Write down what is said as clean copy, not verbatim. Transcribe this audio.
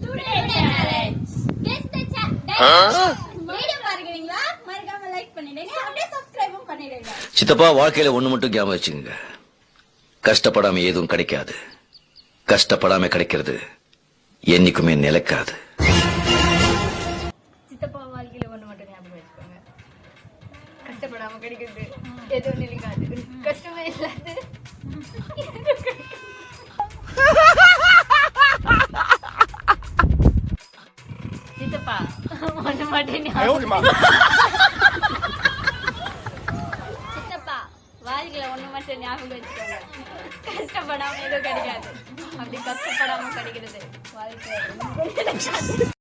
Today challenge. Guess the challenge. Video பாருங்களா? மறக்காம like பண்ணிடுங்க. அப்படியே சப்ஸ்கிரைபும் பண்ணிடுங்க. சித்தப்பா வாழ்க்கையில ஒண்ணு மட்டும் ஞாபகம் வச்சுங்க. கஷ்டப்படாம எதுவும் கிடைக்காது. கஷ்டப்படாம கிடைக்கிறது என்னைக்குமே நிலைக்காது. சித்தப்பா வாழ்க்கையில ஒண்ணு மட்டும் ஞாபகம் வச்சுக்கோங்க. கஷ்டப்படாம கிடைக்கிறது எதுவும் நிலைக்காது. கஷ்டமே இல்லாது சித்தப்பா ஒண்ணு மட்டும் சித்தப்பா வாழ்க்கையில ஒண்ணு மட்டும் ஞாபகம் வச்சுக்கோங்க. கஷ்டப்படாம எதுவும் கிடைக்காது. அப்படி கஷ்டப்படாம கிடைக்கிறது வாழ்க்கை